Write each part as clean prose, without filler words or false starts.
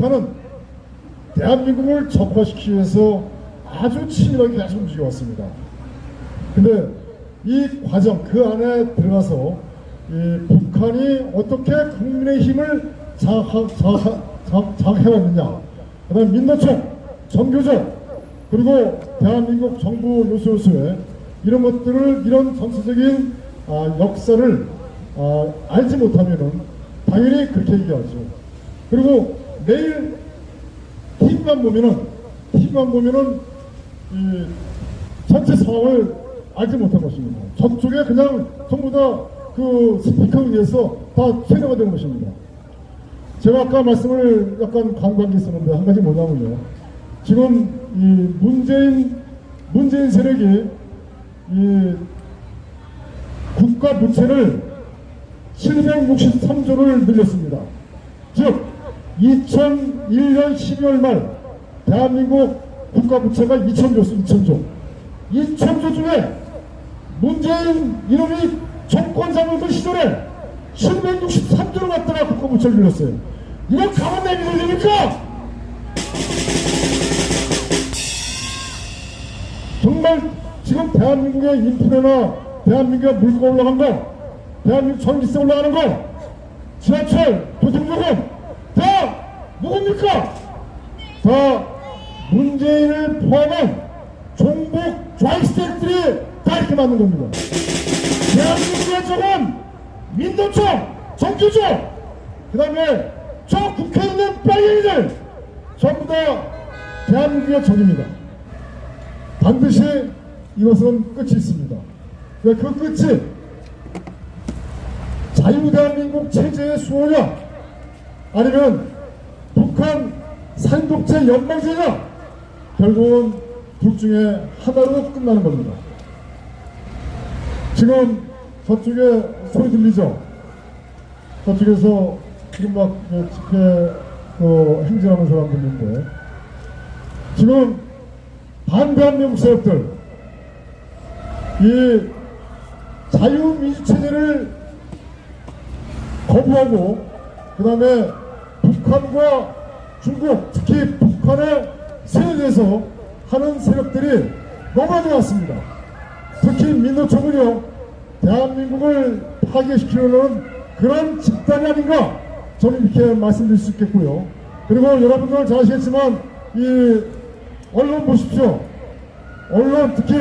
북한은 대한민국을 적화시키기 위해서 아주 치밀하게 계속 움직여왔습니다. 근데 이 과정 그 안에 들어가서 이 북한이 어떻게 국민의 힘을 장악해왔느냐, 그 다음에 민노총, 정교조, 그리고 대한민국 정부 요소요소에 이런 것들을, 이런 전체적인 역사를 알지 못하면은 당연히 그렇게 얘기하죠. 그리고 내일 TV만 보면은 이 전체 상황을 알지 못한 것입니다. 저쪽에 그냥 전부 다 그 스피커에 의해서 다 세뇌가 된 것입니다. 제가 아까 말씀을 약간 간과한 게 있었는데 한 가지 뭐냐면요. 지금 이 문재인 세력이 이 국가 부채를 763조를 늘렸습니다. 즉 2001년 12월 말 대한민국 국가 부채가 2,000조. 2,000조 중에 문재인 이놈이 정권 잡았던 시절에 763조를 갖다가 국가 부채를 늘렸어요. 이거 가만 내비둬야 됩니까? 정말 지금 대한민국의 인프레나 대한민국의 물가 올라간 거, 대한민국 전기세 올라가는 거, 지하철, 교통요금 다 누굽니까? 다 문재인을 포함한 종북 좌익세력들이 다 이렇게 만든 겁니다. 대한민국의 적은 민노총, 정교조, 그 다음에 저 국회에 있는 빨갱이들 전부 다 대한민국의 적입니다. 반드시 이것은 끝이 있습니다. 그 끝이 자유대한민국 체제의 수호냐, 아니면 북한 산독제 연방제냐, 결국은 둘 중에 하나로 끝나는 겁니다. 지금 저쪽에 소리 들리죠? 저쪽에서 지금 막 집회 행진하는 사람들 있는데, 지금 반대한민국 세력들, 이 자유민주체제를 거부하고, 그 다음에 북한과 중국, 특히 북한의 세력에서 하는 세력들이 너무 많이 왔습니다. 특히 민노총은요, 대한민국을 파괴시키려는 그런 집단이 아닌가, 저는 이렇게 말씀드릴 수 있겠고요. 그리고 여러분들 잘 아시겠지만 이 언론 보십시오. 언론, 특히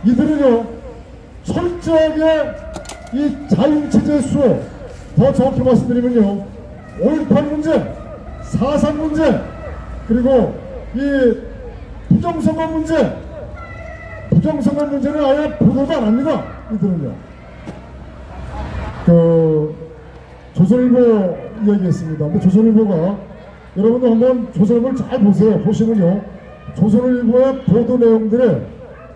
이들은요 철저하게 이 자유체제 수호, 더 정확히 말씀드리면요 5.18 문제, 4.3 문제, 그리고 이 부정선거 문제는 아예 보도도 안 합니다. 이들은요. 조선일보 이야기했습니다. 근데 조선일보가, 여러분들 한번 조선일보를 잘 보세요. 보시면요, 조선일보의 보도 내용들에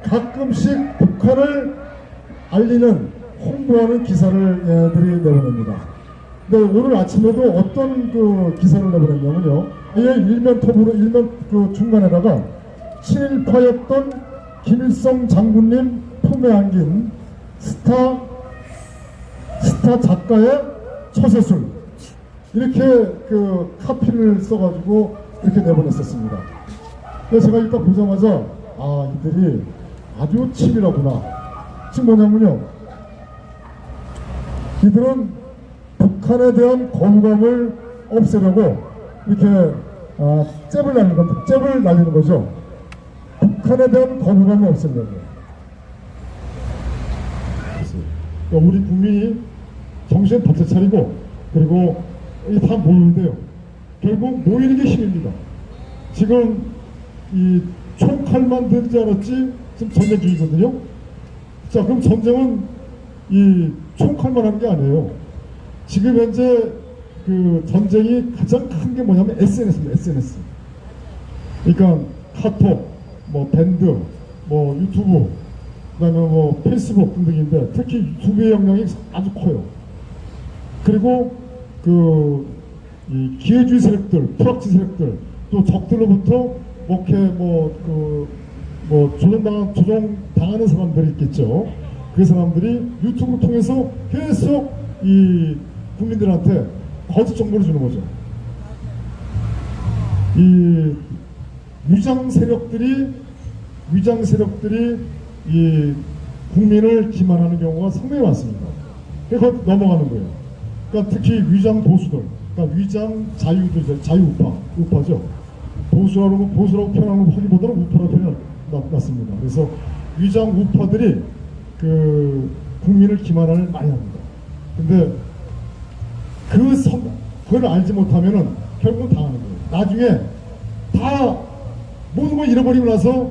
가끔씩 북한을 알리는, 홍보하는 기사를 얘들이 내보냅니다. 근데 오늘 아침에도 어떤 그 기사를 내보냈냐면요, 일면 톱으로, 일면 그 중간에다가 친일파였던 김일성 장군님 품에 안긴 스타 작가의 처세술, 이렇게 그 카피를 써가지고 이렇게 내보냈었습니다. 그래서 제가 일단 보자마자 이들이 아주 치밀하구나. 지금 뭐냐면요, 이들은 북한에 대한 거부감을 없애려고 이렇게 잽을 날리는 거죠. 북한에 대한 거부감을 없애려고. 우리 국민이 정신 바짝 차리고, 그리고 다 모이는데요, 결국 모이는 게 힘입니다. 지금 이 총칼만 들지 않았지 지금 전쟁 중이거든요. 자, 그럼 전쟁은 이 총칼만 하는 게 아니에요. 지금 현재 그 전쟁이 가장 큰 게 뭐냐면 SNS입니다. SNS. 그러니까 카톡, 뭐 밴드, 뭐 유튜브, 그다음에 뭐 페이스북 등등인데, 특히 유튜브의 영향이 아주 커요. 그리고 이 기회주의 세력들, 프락치 세력들, 또 적들로부터 조종당하는 사람들이 있겠죠. 그 사람들이 유튜브를 통해서 계속 이 국민들한테 거짓 정보를 주는 거죠. 이 위장 세력들이 이 국민을 기만하는 경우가 상당히 많습니다. 그래서 넘어가는 거예요. 그러니까 특히 위장 보수들, 그러니까 위장 자유우파죠. 보수라고 표현하는 하기보다는 우파라고 표현이 낫습니다. 그래서 위장 우파들이 그 국민을 기만을 많이 합니다. 근데 그걸 알지 못하면은 결국은 당하는 거예요. 나중에 다 모든 걸 잃어버리고 나서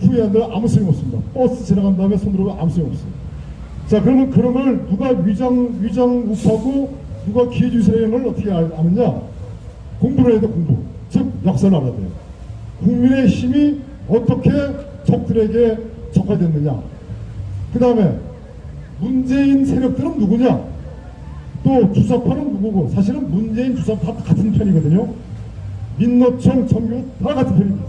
후회한들 아무 소용 없습니다. 버스 지나간 다음에 손들어도 아무 소용 없어요. 자, 그러면 그런 걸 누가 위장 우파고 누가 기회주의 세력을 어떻게 아느냐? 공부를 해야 돼, 공부. 즉 역사를 알아야 돼요. 국민의 힘이 어떻게 적들에게 적화됐느냐. 그 다음에 문재인 세력들은 누구냐? 또 주사파는 누구고? 사실은 문재인 주사파 다 같은 편이거든요. 민노총, 정규 다 같은 편입니다.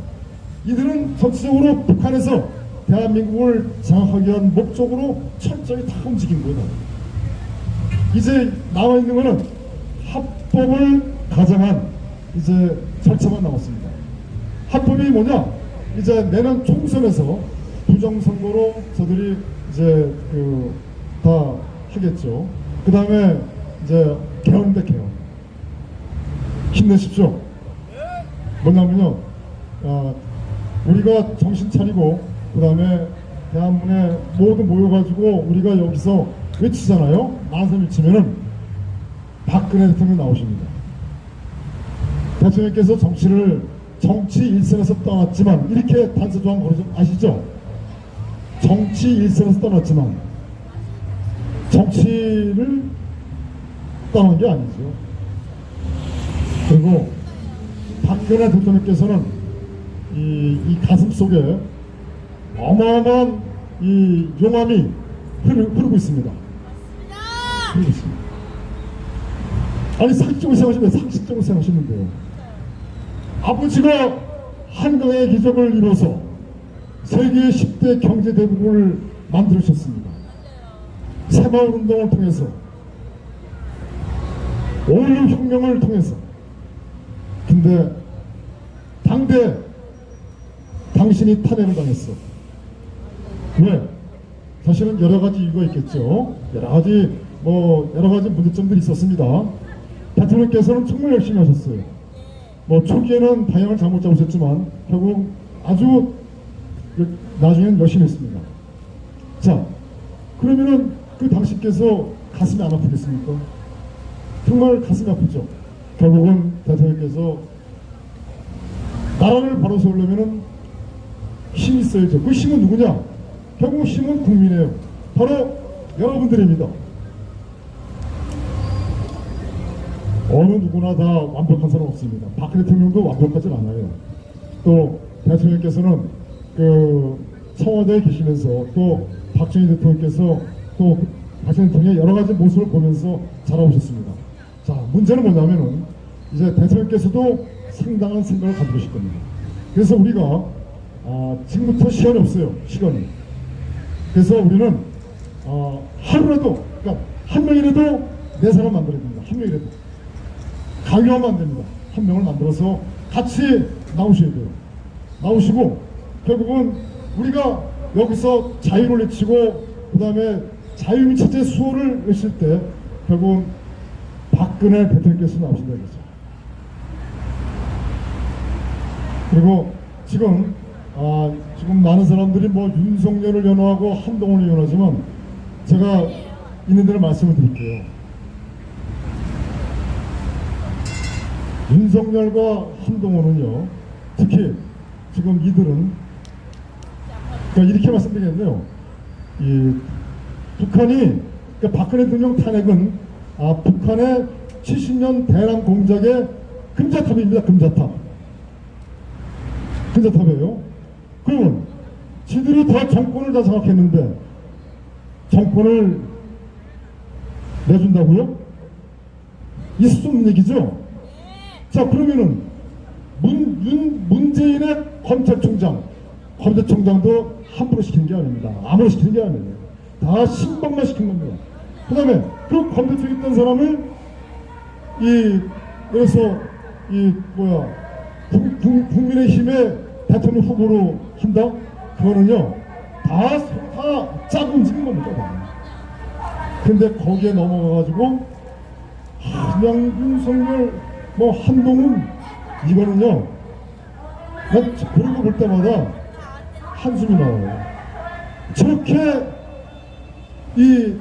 이들은 전체적으로 북한에서 대한민국을 장악하기 위한 목적으로 철저히 다 움직인 거다. 이제 남아있는 거는 합법을 가정한 이제 절차만 남았습니다. 합법이 뭐냐? 이제 내년 총선에서 부정선거로 저들이 이제 다 하겠죠. 그 다음에 이제 개헌 대 개헌. 힘내십시오. 뭐냐면요, 우리가 정신 차리고 그 다음에 대한민국에 모두 모여가지고 우리가 여기서 외치잖아요. 만세 외치면은 박근혜 대통령 나오십니다. 대통령께서 정치 일선에서 떠났지만 이렇게 단서조항 걸어서 아시죠? 정치 일선에서 떠났지만 정치를 떠난 게 아니죠. 그리고 박근혜 대통령께서는 이 가슴 속에 어마어마한 이 용암이 흐르고 있습니다. 흐르고 있습니다. 아니 상식적으로 생각하시면 상식적으로 생각하시면 돼요. 아버지가 한강의 기적을 이뤄서 세계 10대 경제 대국을 만들으셨습니다. 새마을 운동을 통해서 5.16 혁명을 통해서. 근데 당대 당신이 탄핵을 당했어. 왜? 사실은 여러 가지 이유가 있겠죠. 여러 가지 문제점들이 있었습니다. 대통령께서는 정말 열심히 하셨어요. 초기에는 방향을 잘못 잡으셨지만 결국 아주 나중에는 열심히 했습니다. 자, 그러면은 그 당신께서 가슴이 안 아프겠습니까? 정말 가슴이 아프죠. 결국은 대통령께서 나라를 바로 세우려면은 힘이 있어야죠. 그 힘은 누구냐? 결국 힘은 국민이에요. 바로 여러분들입니다. 어느 누구나 다 완벽한 사람 없습니다. 박 대통령도 완벽하진 않아요. 또 대통령께서는 청와대에 계시면서 또 박정희 대통령께서 또 박정희 대통령의 여러 가지 모습을 보면서 자라오셨습니다. 자, 문제는 뭐냐면은 이제 대통령께서도 상당한 생각을 가지고 계실 겁니다. 그래서 우리가 지금부터 시간이 없어요. 시간이. 그래서 우리는 하루라도, 그러니까 한 명이라도 내 사람 만들어야 됩니다. 한 명이라도. 강요하면 안 됩니다. 한 명을 만들어서 같이 나오셔야 돼요. 나오시고 결국은 우리가 여기서 자유를 외치고 그 다음에 자유민 체제 수호를 외칠 때 결국은 박근혜 대통령께서 나오신다 이거죠. 그리고 지금 많은 사람들이 윤석열을 연호하고 한동훈을 연호하지만 제가 있는 대로 말씀을 드릴게요. 윤석열과 한동훈은요, 특히 지금 이들은, 그러니까 이렇게 말씀드리겠네요. 북한이, 그러니까 박근혜 대통령 탄핵은 북한의 70년 대남 공작의 금자탑입니다. 금자탑. 금자탑이에요. 그러면 지들이 다 정권을 다 장악했는데 정권을 내준다고요? 있을 수 없는 얘기죠. 자, 그러면은 문재인의 검찰총장도 함부로 시키는 게 아닙니다. 아무나 시키는 게 아니에요. 다 신방만 시킨 겁니다. 그 다음에 그 검찰총장 있던 사람을 그래서 국민의힘의 대통령 후보로 한다? 그거는요, 다 짝 움직인 겁니다. 근데 거기에 넘어가가지고, 그냥 윤석열, 한동훈, 이거는요, 난 그런 거 볼 때마다 한숨이 나와요. 저렇게 이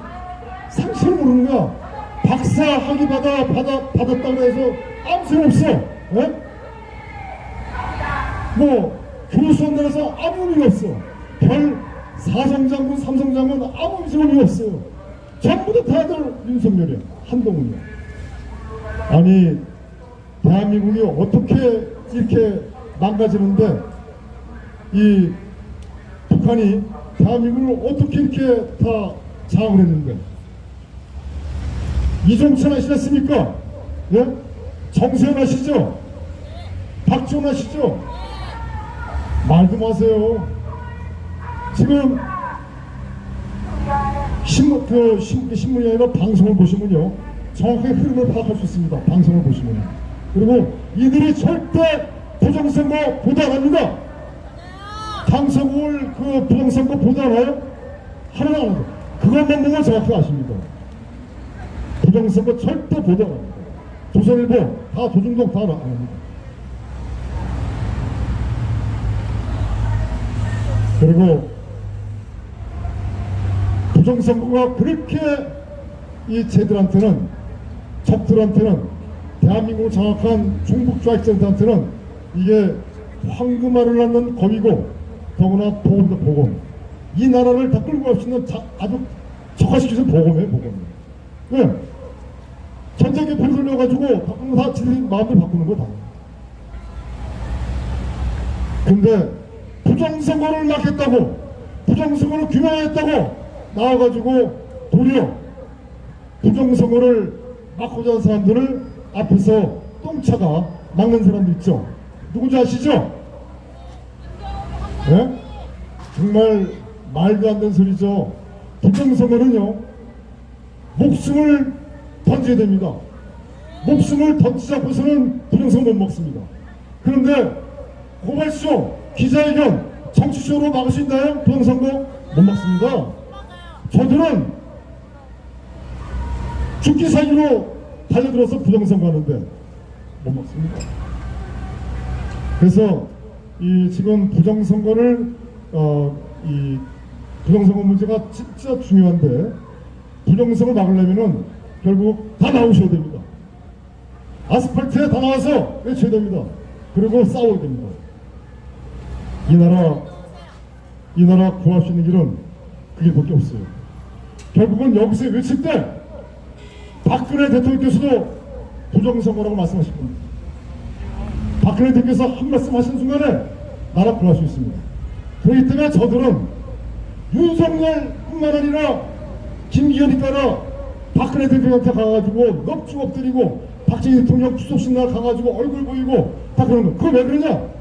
상식을 모르는 거야. 박사 학위 받았다고 해서 아무 소용 없어. 예? 교수 한다고 아무 의미가 없어. 별 4성장군, 3성장군 아무 의미가 없어요. 전부 다 다들 윤석열이야. 한동훈이야. 아니, 대한민국이 어떻게 이렇게 망가지는데, 이 북한이 대한민국을 어떻게 이렇게 다 장악을 했는데, 이종철 아시겠습니까? 예? 정세현 아시죠? 박지원 아시죠? 말도 마세요. 지금 신문이 아니라 방송을 보시면요, 정확하게 흐름을 파악할 수 있습니다. 방송을 보시면. 그리고 이들이 절대 부정선거 보도 안 합니다. 방송을 부정선거 보도 안 해요? 하나도 안 합니다. 그것만 보면 정확히 아십니다. 부정선거 절대 보도 안 합니다. 조선일보, 다 조중동 다 안 합니다. 그리고 부정선거가 그렇게 이 쟤들한테는, 적들한테는, 대한민국을 장악한 종북좌익자들한테는 이게 황금알을 낳는 검이고, 더구나 보험이다, 보험. 이 나라를 다 끌고 갈 수 있는 아주 적화시키는 보험이에요, 보험. 왜? 전쟁에 불 돌려가지고 바꾸는 거 다 지들이 마음대로 바꾸는 거 다. 근데 부정선거를 막겠다고, 부정선거를 규명하겠다고 나와가지고 도리어 부정선거를 막고자 하는 사람들을 앞에서 똥차가 막는 사람도 있죠. 누군지 아시죠? 네? 정말 말도 안 되는 소리죠. 부정선거는요, 목숨을 던져야 됩니다. 목숨을 던지지 않고서는 부정선거 못 먹습니다. 그런데 고발쇼, 기자회견, 정치쇼로 막을 수 있나요? 부정선거 못 막습니다. 저들은 죽기 사기로 달려들어서 부정선거 하는데 못 막습니다. 그래서 이 지금 부정선거를 이 부정선거 문제가 진짜 중요한데, 부정선거 막으려면은 결국 다 나오셔야 됩니다. 아스팔트에 다 나와서 외쳐야 됩니다. 그리고 싸워야 됩니다. 이 나라 구할 수 있는 길은 그게 밖에 없어요. 결국은 여기서 외칠 때 박근혜 대통령께서도 부정선거라고 말씀하실 겁니다. 박근혜 대통령께서 한 말씀 하신 순간에 나라 구할 수 있습니다. 그렇기 때문에 저들은 윤석열뿐만 아니라 김기현이 따라 박근혜 대통령한테 가가지고 넙죽 엎드리고, 박정희 대통령 추석식 날 가가지고 얼굴 보이고 다 그런 거. 그거 왜 그러냐?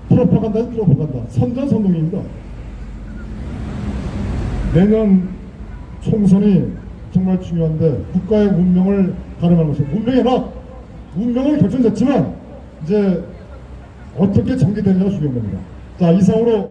프로파간다. 선전선동입니다. 내년 총선이 정말 중요한데, 국가의 운명을 가늠하는 것이죠. 운명은 결정됐지만 이제 어떻게 전개되느냐가 중요한 겁니다. 자, 이상으로